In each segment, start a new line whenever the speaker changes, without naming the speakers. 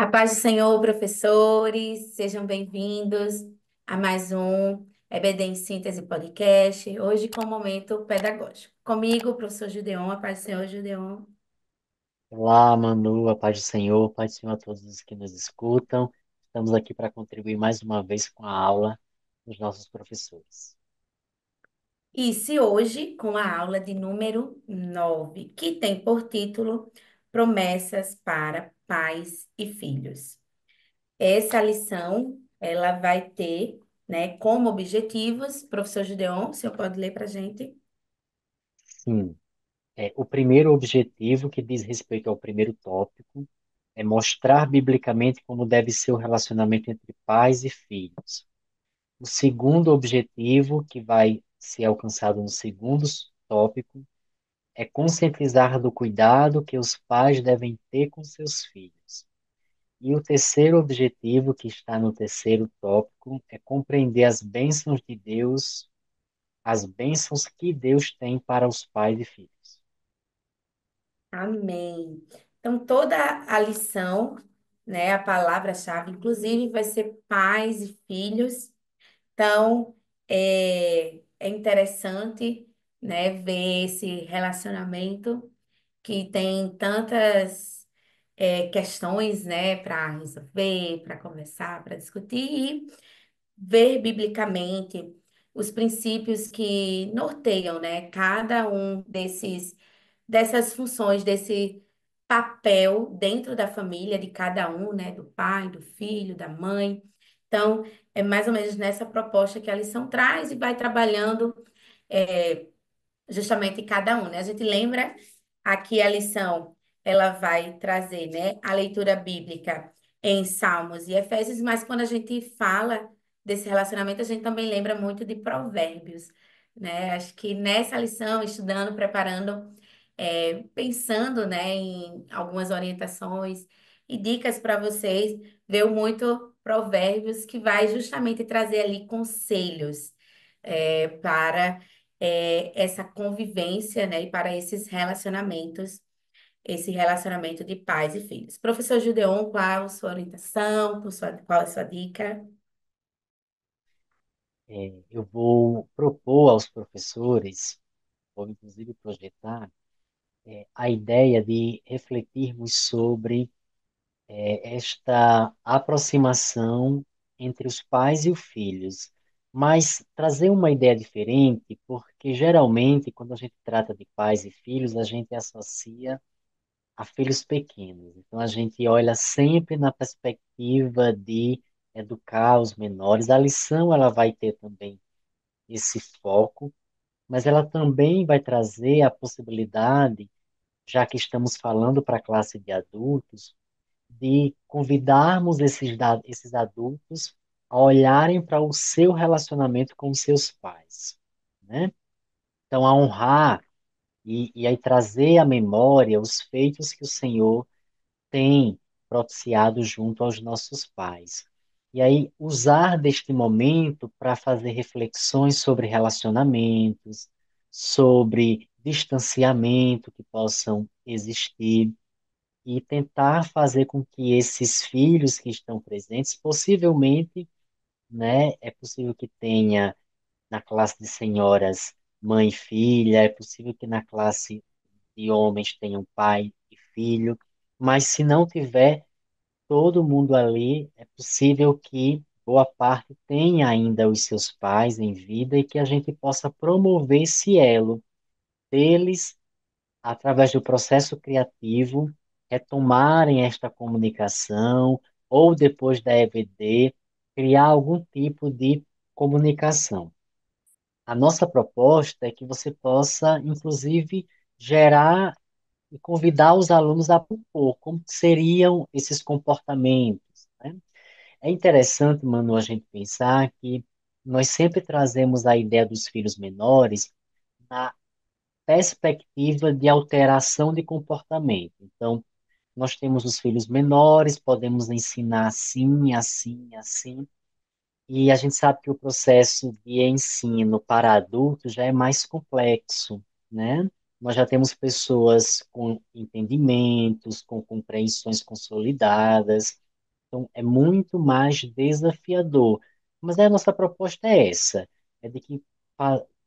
A paz do Senhor, professores, sejam bem-vindos a mais um EBD em Síntese Podcast, hoje com o momento pedagógico. Comigo, o professor Gideon, a paz do Senhor, Gideon.
Olá, Manu, a paz do Senhor, paz do Senhor a todos os que nos escutam. Estamos aqui para contribuir mais uma vez com a aula dos nossos professores.
E se hoje com a aula de número 9, que tem por título Promessas para Pais e Filhos. Essa lição, ela vai ter, né, como objetivos, professor Gideon, o senhor pode ler para a gente?
Sim, o primeiro objetivo, que diz respeito ao primeiro tópico, é mostrar biblicamente como deve ser o relacionamento entre pais e filhos. O segundo objetivo, que vai ser alcançado no segundo tópico, é conscientizar do cuidado que os pais devem ter com seus filhos. E o terceiro objetivo, que está no terceiro tópico, é compreender as bênçãos de Deus, as bênçãos que Deus tem para os pais e filhos.
Amém. Então, toda a lição, né, a palavra-chave, inclusive, vai ser pais e filhos. Então, é interessante, né, ver esse relacionamento que tem tantas, questões, né, para resolver, para conversar, para discutir ver biblicamente os princípios que norteiam, né, cada um dessas funções, desse papel dentro da família de cada um, né, do pai, do filho, da mãe. Então, é mais ou menos nessa proposta que a lição traz e vai trabalhando justamente cada um, né? A gente lembra aqui a lição, ela vai trazer, né, a leitura bíblica em Salmos e Efésios, mas quando a gente fala desse relacionamento, a gente também lembra muito de Provérbios, né? Acho que nessa lição, estudando, preparando, pensando, né, em algumas orientações e dicas para vocês, veio muito Provérbios que vai justamente trazer ali conselhos para essa convivência, né, e para esses relacionamentos, esse relacionamento de pais e filhos. Professor Gideon, qual a sua orientação, qual a sua dica?
Eu vou propor aos professores, vou inclusive projetar, a ideia de refletirmos sobre esta aproximação entre os pais e os filhos, mas trazer uma ideia diferente, porque geralmente, quando a gente trata de pais e filhos, a gente associa a filhos pequenos. Então, a gente olha sempre na perspectiva de educar os menores. A lição, ela vai ter também esse foco, mas ela também vai trazer a possibilidade, já que estamos falando para a classe de adultos, de convidarmos esses adultos a olharem para o seu relacionamento com os seus pais, né? Então, a honrar e aí trazer à memória os feitos que o Senhor tem propiciado junto aos nossos pais. E aí, usar deste momento para fazer reflexões sobre relacionamentos, sobre distanciamento que possam existir, e tentar fazer com que esses filhos que estão presentes, possivelmente, né, é possível que tenha na classe de senhoras mãe e filha, é possível que na classe de homens tenham pai e filho, mas se não tiver todo mundo ali, é possível que boa parte tenha ainda os seus pais em vida e que a gente possa promover esse elo deles através do processo criativo, retomarem esta comunicação, ou depois da EVD, criar algum tipo de comunicação. A nossa proposta é que você possa, inclusive, gerar e convidar os alunos a propor como seriam esses comportamentos, né? É interessante, Manu, a gente pensar que nós sempre trazemos a ideia dos filhos menores na perspectiva de alteração de comportamento. Então, nós temos os filhos menores, podemos ensinar assim, assim, assim, e a gente sabe que o processo de ensino para adultos já é mais complexo, né? Nós já temos pessoas com entendimentos, com compreensões consolidadas, Então, é muito mais desafiador. Mas a nossa proposta é essa, é de que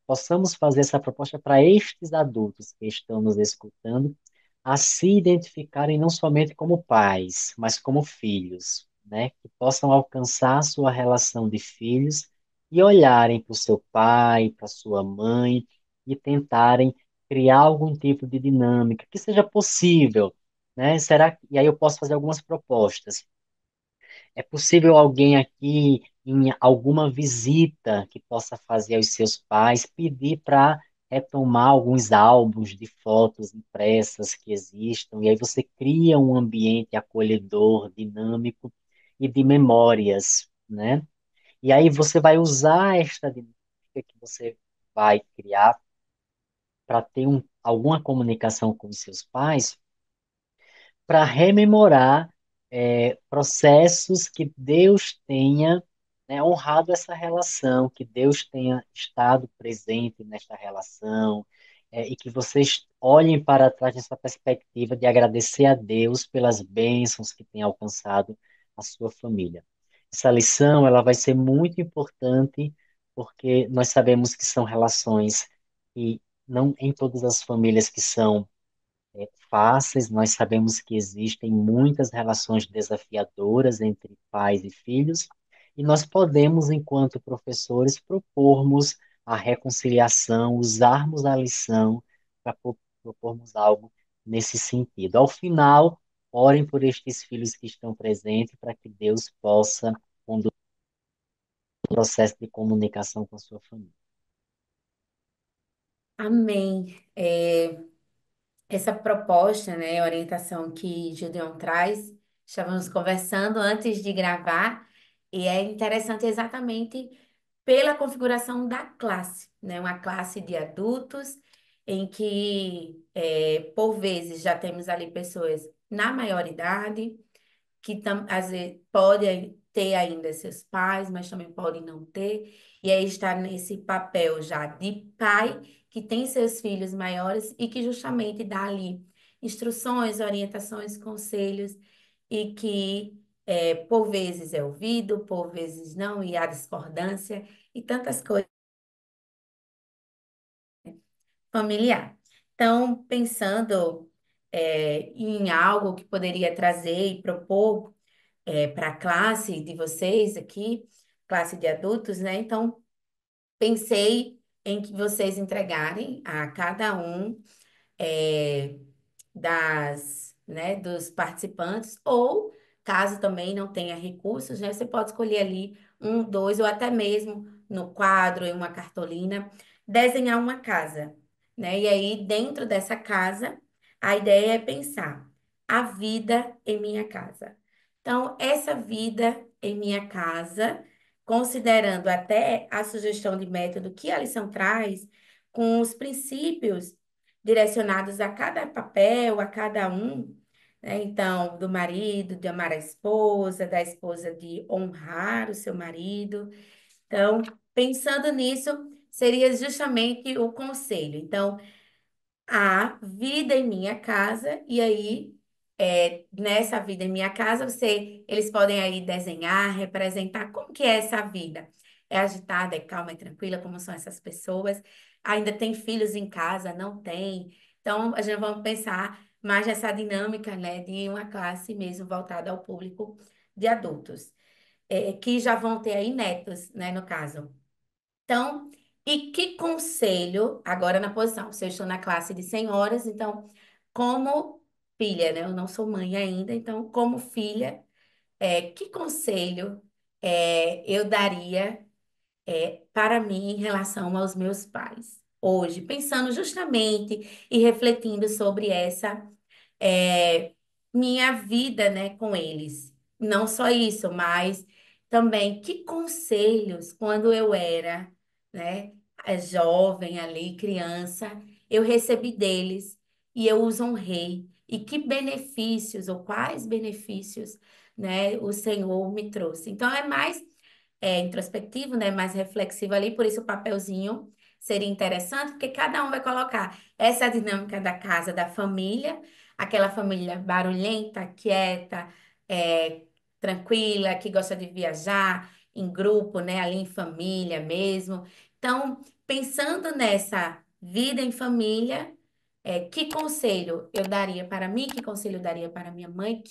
possamos fazer essa proposta para estes adultos que estão nos escutando, a se identificarem não somente como pais, mas como filhos, né? Que possam alcançar a sua relação de filhos e olharem para o seu pai, para sua mãe e tentarem criar algum tipo de dinâmica que seja possível, né? E aí eu posso fazer algumas propostas. É possível alguém aqui, em alguma visita que possa fazer aos seus pais, pedir para retomar alguns álbuns de fotos impressas que existam, e aí você cria um ambiente acolhedor, dinâmico e de memórias, né? E aí você vai usar esta dinâmica que você vai criar para ter alguma comunicação com os seus pais para rememorar processos que Deus tenha, né, honrado essa relação, que Deus tenha estado presente nesta relação, e que vocês olhem para trás nessa perspectiva de agradecer a Deus pelas bênçãos que tem alcançado a sua família. Essa lição, ela vai ser muito importante porque nós sabemos que são relações que não em todas as famílias que são fáceis. Nós sabemos que existem muitas relações desafiadoras entre pais e filhos, e nós podemos, enquanto professores, propormos a reconciliação, usarmos a lição para propormos algo nesse sentido. Ao final, orem por estes filhos que estão presentes, para que Deus possa conduzir o processo de comunicação com a sua família.
Amém. Essa proposta, né, orientação que Gideon traz, estávamos conversando antes de gravar, e é interessante exatamente pela configuração da classe, né, uma classe de adultos em que, por vezes, já temos ali pessoas na maioridade, que às vezes podem ter ainda seus pais, mas também podem não ter, e aí está nesse papel já de pai que tem seus filhos maiores e que justamente dá ali instruções, orientações, conselhos e que por vezes é ouvido, por vezes não, e há discordância e tantas coisas familiar. Então, pensando em algo que poderia trazer e propor para a classe de vocês aqui, classe de adultos, né? Então, pensei em que vocês entregarem a cada um é, dos participantes, ou caso também não tenha recursos, né, você pode escolher ali um, dois, ou até mesmo no quadro, em uma cartolina, desenhar uma casa, né? E aí, dentro dessa casa, a ideia é pensar a vida em minha casa. Então, essa vida em minha casa, considerando até a sugestão de método que a lição traz, com os princípios direcionados a cada papel, a cada um, né? Então, do marido, de amar a esposa, da esposa de honrar o seu marido. Então, pensando nisso, seria justamente o conselho. Então, a vida em minha casa, e aí, nessa vida em minha casa, eles podem aí desenhar, representar como que é essa vida. É agitada, é calma, é tranquila, como são essas pessoas. Ainda tem filhos em casa, não tem. Então, a gente vamos pensar mais nessa dinâmica, né, de uma classe mesmo voltada ao público de adultos, que já vão ter aí netos, né, no caso. Então, e que conselho, agora na posição, se eu estou na classe de senhoras, então, como filha, né? Eu não sou mãe ainda, então, como filha, que conselho eu daria para mim em relação aos meus pais? Hoje, pensando justamente e refletindo sobre essa é, minha vida, né, com eles. Não só isso, mas também que conselhos, quando eu era, né, jovem ali, criança, eu recebi deles e eu os honrei. E que benefícios, ou quais benefícios, né, o Senhor me trouxe. Então, é mais introspectivo, né, mais reflexivo ali, por isso o papelzinho seria interessante, porque cada um vai colocar essa dinâmica da casa, da família, aquela família barulhenta, quieta, é, tranquila, que gosta de viajar em grupo, né? Ali em família mesmo. Então, pensando nessa vida em família, que conselho eu daria para mim? Que conselho eu daria para minha mãe?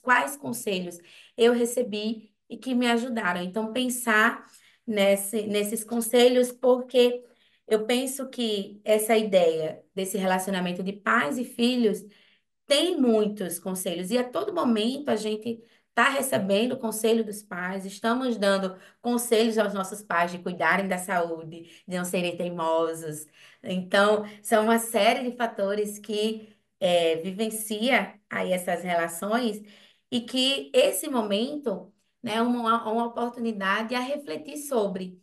Quais conselhos eu recebi e que me ajudaram? Então, pensar nesses conselhos, porque eu penso que essa ideia desse relacionamento de pais e filhos tem muitos conselhos e a todo momento a gente está recebendo o conselho dos pais, estamos dando conselhos aos nossos pais de cuidarem da saúde, de não serem teimosos. Então, são uma série de fatores que vivencia aí essas relações e que esse momento, né, é uma oportunidade a refletir sobre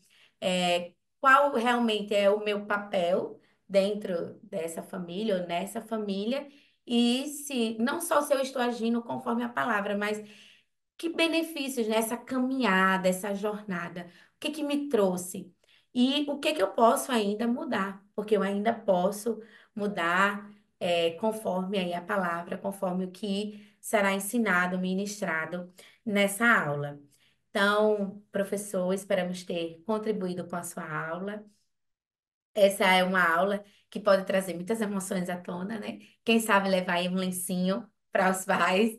qual realmente é o meu papel dentro dessa família ou nessa família e se não só se eu estou agindo conforme a palavra, mas que benefícios nessa caminhada, essa jornada, o que que me trouxe e o que que eu posso ainda mudar, porque eu ainda posso mudar conforme aí a palavra, conforme o que será ensinado, ministrado nessa aula. Então, professor, esperamos ter contribuído com a sua aula. Essa é uma aula que pode trazer muitas emoções à tona, né? Quem sabe levar aí um lencinho para os pais,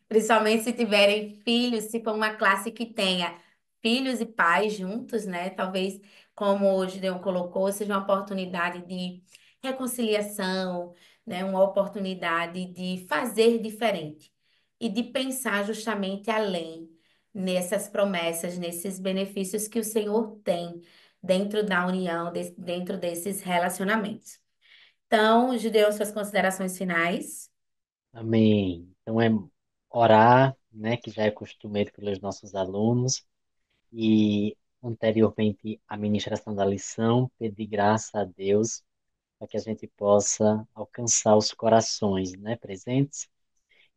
principalmente se tiverem filhos, se for uma classe que tenha filhos e pais juntos, né? Talvez, como o Gideon colocou, seja uma oportunidade de reconciliação, né? Uma oportunidade de fazer diferente e de pensar justamente além nessas promessas, nesses benefícios que o Senhor tem dentro da união, dentro desses relacionamentos. Então, Gideon, suas considerações finais.
Amém. Então é orar, né, que já é costumeiro pelos nossos alunos, e anteriormente à ministração da lição, pedir graça a Deus para que a gente possa alcançar os corações, né, presentes.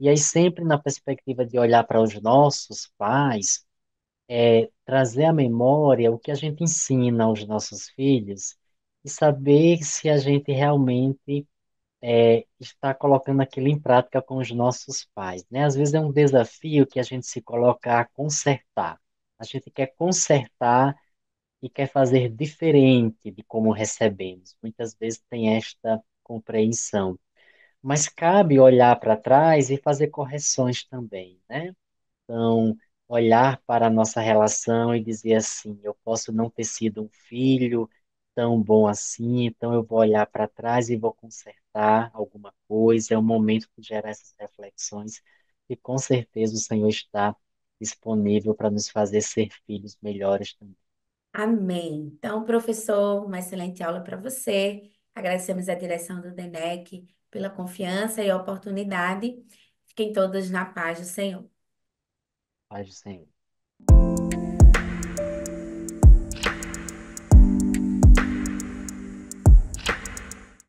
E aí sempre na perspectiva de olhar para os nossos pais, trazer à memória o que a gente ensina aos nossos filhos e saber se a gente realmente está colocando aquilo em prática com os nossos pais, né? Às vezes é um desafio que a gente se coloca a consertar. A gente quer consertar e quer fazer diferente de como recebemos. Muitas vezes tem esta compreensão. Mas cabe olhar para trás e fazer correções também, né? Então, olhar para a nossa relação e dizer assim: eu posso não ter sido um filho tão bom assim, então eu vou olhar para trás e vou consertar alguma coisa. É o momento de gerar essas reflexões e com certeza o Senhor está disponível para nos fazer ser filhos melhores também.
Amém. Então, professor, uma excelente aula para você. Agradecemos a direção do DENEC pela confiança e a oportunidade. Fiquem todos na paz do Senhor.
Paz do Senhor.